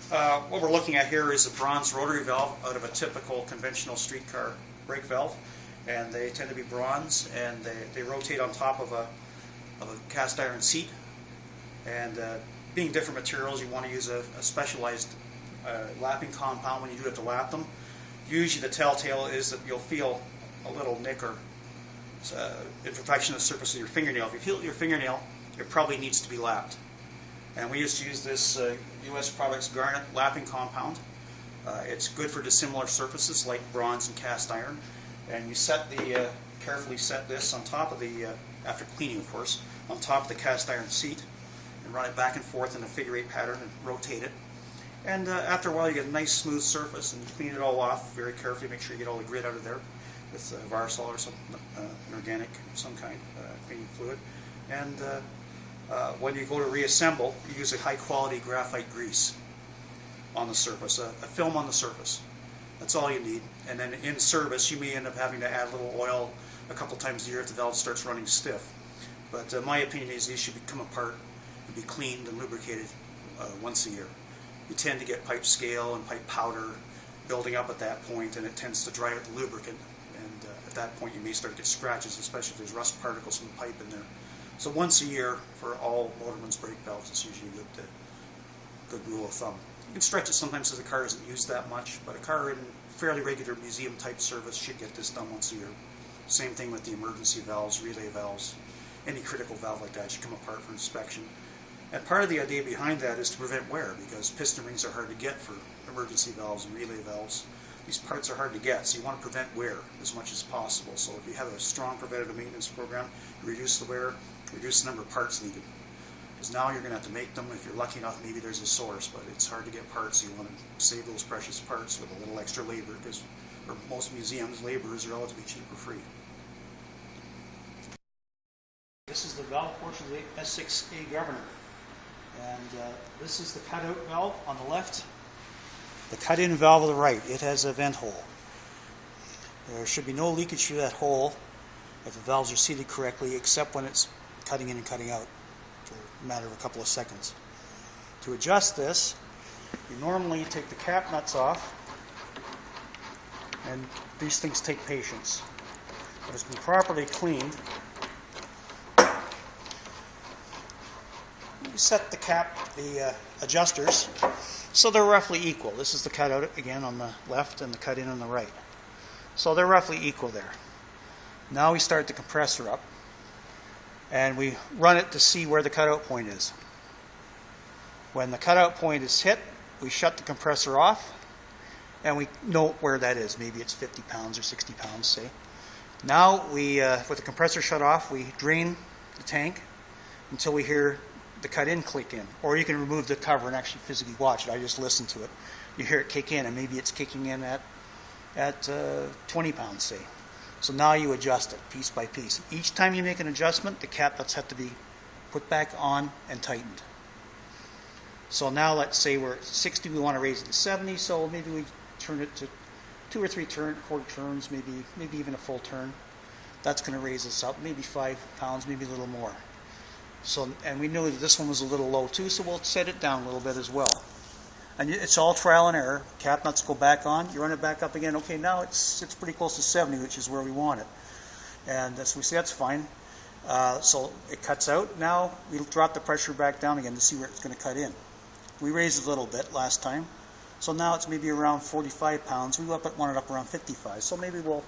What we're looking at here is a bronze rotary valve out of a typical conventional streetcar brake valve, and they tend to be bronze, and they rotate on top of a cast iron seat. And being different materials, you want to use a specialized lapping compound when you do have to lap them. Usually the telltale is that you'll feel a little nick or imperfection on the surface of your fingernail. If you feel your fingernail, it probably needs to be lapped. And we used to use this U.S. Products Garnet lapping compound. It's good for dissimilar surfaces like bronze and cast iron. And you set the carefully set this on top of the, after cleaning of course, on top of the cast iron seat, and run it back and forth in a figure 8 pattern and rotate it. And after a while you get a nice smooth surface, and you clean it all off very carefully. Make sure you get all the grit out of there with Varsol or some an organic some kind cleaning fluid. And when you go to reassemble, you use a high quality graphite grease on the surface, a film on the surface. That's all you need. And then in service, you may end up having to add a little oil a couple times a year if the valve starts running stiff. But my opinion is these should come apart and be cleaned and lubricated once a year. You tend to get pipe scale and pipe powder building up at that point, and it tends to dry out the lubricant. And at that point, you may start to get scratches, especially if there's rust particles from the pipe in there. So once a year for all motorman's brake valves is usually a good rule of thumb. You can stretch it sometimes if the car isn't used that much, but a car in fairly regular museum type service should get this done once a year. Same thing with the emergency valves, relay valves, any critical valve like that should come apart for inspection. And part of the idea behind that is to prevent wear, because piston rings are hard to get for emergency valves and relay valves. These parts are hard to get, so you want to prevent wear as much as possible. So if you have a strong preventative maintenance program, you reduce the wear, reduce the number of parts needed. Because now you're going to have to make them. If you're lucky enough, maybe there's a source, but it's hard to get parts. So you want to save those precious parts with a little extra labor, because for most museums, labor is relatively cheap or free. This is the valve portion of the S6A governor. And this is the cutout valve on the left. The cut-in valve on the right. It has a vent hole. There should be no leakage through that hole if the valves are seated correctly, except when it's cutting in and cutting out for a matter of a couple of seconds. To adjust this, you normally take the cap nuts off, and these things take patience. But it's been properly cleaned. You set the adjusters, so they're roughly equal. This is the cutout again on the left and the cut in on the right. So they're roughly equal there. Now we start the compressor up, and we run it to see where the cutout point is. When the cutout point is hit, we shut the compressor off, and we note where that is. Maybe it's 50 pounds or 60 pounds, say. Now, with the compressor shut off, we drain the tank until we hear the cut-in click in. Or you can remove the cover and actually physically watch it. I just listen to it. You hear it kick in, and maybe it's kicking in at 20 pounds, say. So now you adjust it piece by piece. Each time you make an adjustment, the cap nuts have to be put back on and tightened. So now let's say we're at 60, we want to raise it to 70, so maybe we turn it to 2 or 3 quarter turns, maybe even a full turn. That's going to raise us up, maybe 5 pounds, maybe a little more. So, and we knew that this one was a little low too, so we'll set it down a little bit as well. And it's all trial and error. Cap nuts go back on, you run it back up again. Okay, now it's pretty close to 70, which is where we want it. And so we see that's fine. So it cuts out. Now we drop the pressure back down again to see where it's going to cut in. We raised it a little bit last time. So now it's maybe around 45 pounds. We want it up around 55. So maybe we'll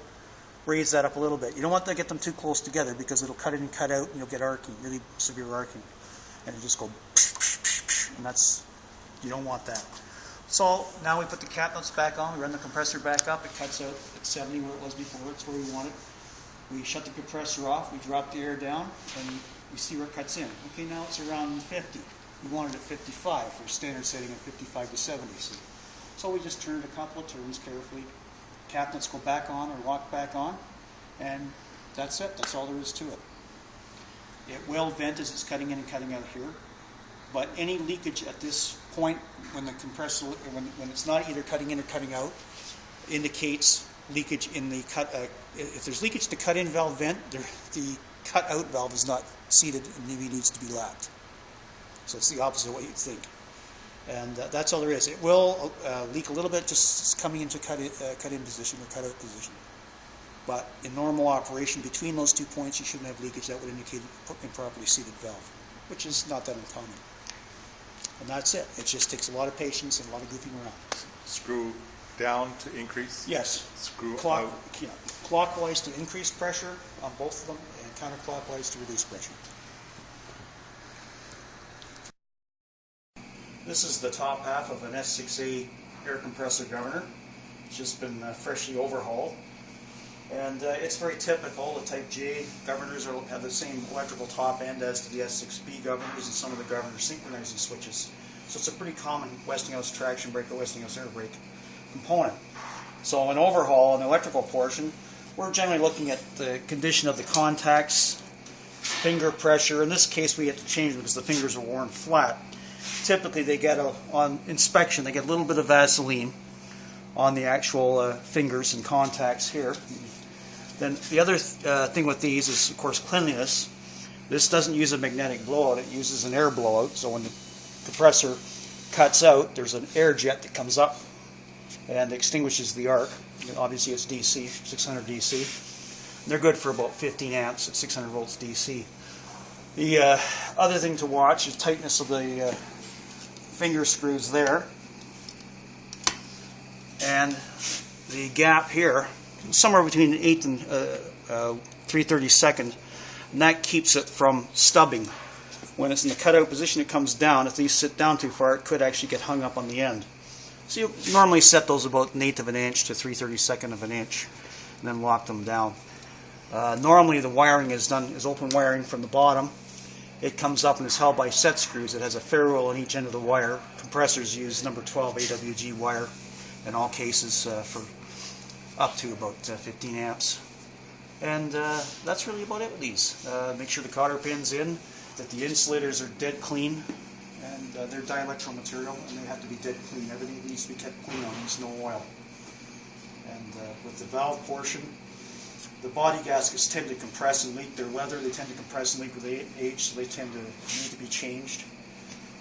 raise that up a little bit. You don't want to get them too close together, because it'll cut in and cut out, and you'll get arcing, really severe arcing. And it'll just go, and you don't want that. So now we put the cap nuts back on, we run the compressor back up, it cuts out at 70 where it was before, it's where we want it. We shut the compressor off, we drop the air down, and we see where it cuts in. Okay, now it's around 50. We want it at 55 for standard setting of 55 to 70. So we just turn it a couple of turns carefully. Cap nuts go back on or lock back on, and that's it. That's all there is to it. It will vent as it's cutting in and cutting out here, but any leakage at this point when the compressor, when it's not either cutting in or cutting out, indicates leakage in the cut. If there's leakage to cut in valve vent, the cut out valve is not seated and maybe needs to be lapped. So it's the opposite of what you'd think. And that's all there is. It will leak a little bit just coming into cut-in position or cut-out position. But in normal operation, between those 2 points, you shouldn't have leakage. That would indicate improperly seated valve, which is not that uncommon. And that's it. It just takes a lot of patience and a lot of goofing around. Screw down to increase? Yes. Screw out? Yeah. Clockwise to increase pressure on both of them, and counterclockwise to reduce pressure. This is the top half of an S6A air compressor governor. It's just been freshly overhauled. And it's very typical. The Type J governors have the same electrical top end as to the S6B governors and some of the governor synchronizing switches. So it's a pretty common Westinghouse traction brake or Westinghouse air brake component. So an overhaul on the electrical portion, we're generally looking at the condition of the contacts, finger pressure. In this case, we have to change them because the fingers are worn flat. Typically, they get on inspection, they get a little bit of Vaseline on the actual fingers and contacts here. Then the other thing with these is, of course, cleanliness. This doesn't use a magnetic blowout, it uses an air blowout. So when the compressor cuts out, there's an air jet that comes up and extinguishes the arc. Obviously it's DC, 600 DC. They're good for about 15 amps at 600 volts DC. The other thing to watch is tightness of the finger screws there. And the gap here, somewhere between 1/8 and 3/32, and that keeps it from stubbing. When it's in the cutout position, it comes down. If these sit down too far, it could actually get hung up on the end. So you normally set those about 1/8 of an inch to 3/32 of an inch, and then lock them down. Normally, the wiring is done as open wiring from the bottom. It comes up and is held by set screws. It has a ferrule on each end of the wire. Compressors use number 12 AWG wire in all cases for up to about 15 amps. And that's really about it with these. Make sure the cotter pin's in, that the insulators are dead clean, and they're dielectric material, and they have to be dead clean. Everything needs to be kept clean on these, no oil. And with the valve portion, the body gaskets tend to compress and leak. They're leather, they tend to compress and leak with age, so they tend to need to be changed.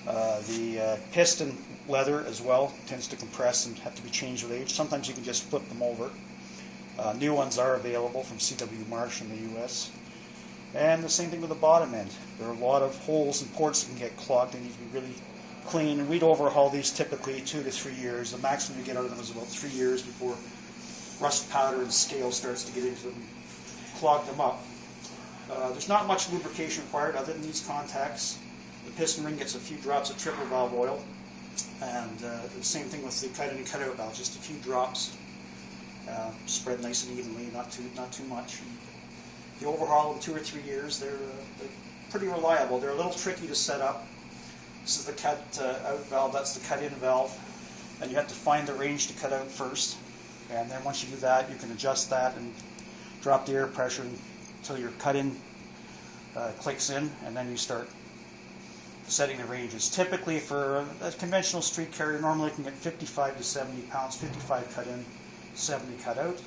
The piston leather as well tends to compress and have to be changed with age. Sometimes you can just flip them over. New ones are available from C.W. Marsh in the U.S. And the same thing with the bottom end. There are a lot of holes and ports that can get clogged. They need to be really clean. And we'd overhaul these typically 2 to 3 years. The maximum you get out of them is about 3 years before rust powder and scale starts to get into them, clog them up. There's not much lubrication required other than these contacts. The piston ring gets a few drops of triple valve oil, and the same thing with the cut-in and cut-out valve, just a few drops, spread nice and evenly, not too much. And the overhaul in 2 or 3 years, they're pretty reliable. They're a little tricky to set up. This is the cut-out valve, that's the cut-in valve, and you have to find the range to cut out first. And then once you do that, you can adjust that and drop the air pressure until your cut-in clicks in, and then you start setting the ranges. Typically for a conventional street carrier, normally you can get 55 to 70 pounds, 55 cut in, 70 cut out.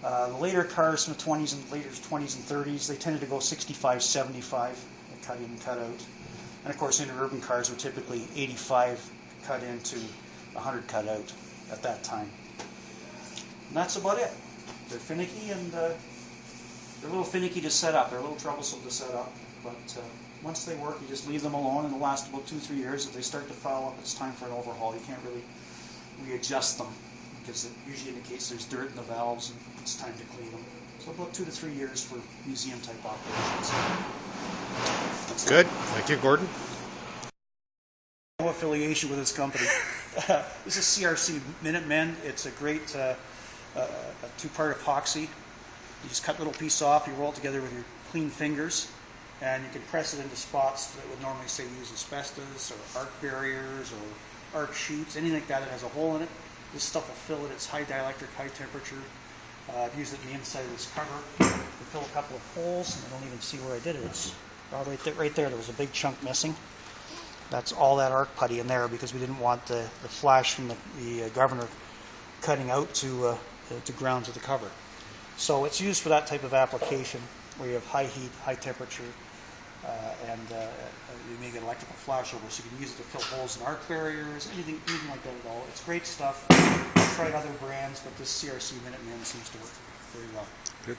The later cars from the 20s and later 20s and 30s, they tended to go 65, 75 cut in, cut out. And of course, interurban cars were typically 85 cut in to 100 cut out at that time. And that's about it. They're finicky, and they're a little finicky to set up. They're a little troublesome to set up, but once they work, you just leave them alone, and they'll last about 2 or 3 years. If they start to foul up, it's time for an overhaul. You can't really readjust them because it usually indicates there's dirt in the valves, and it's time to clean them. So about 2 to 3 years for museum-type operations. That's Good. Thank you, Gordon. No affiliation with this company. This is CRC Minutemen. It's a great a 2-part epoxy. You just cut a little piece off, you roll it together with your clean fingers, and you can press it into spots that would normally say use asbestos or arc barriers or arc sheets, anything like that that has a hole in it. This stuff will fill it. It's high dielectric, high temperature. I've used it in the inside of this cover to fill a couple of holes, and I don't even see where I did it. It's right there. There was a big chunk missing. That's all that arc putty in there because we didn't want the flash from the governor cutting out to ground to the cover. So it's used for that type of application where you have high heat, high temperature, You may get electrical flashover, so you can use it to fill holes in arc barriers, anything like that at all. It's great stuff. I've tried other brands, but this CRC Minuteman seems to work very well. Good.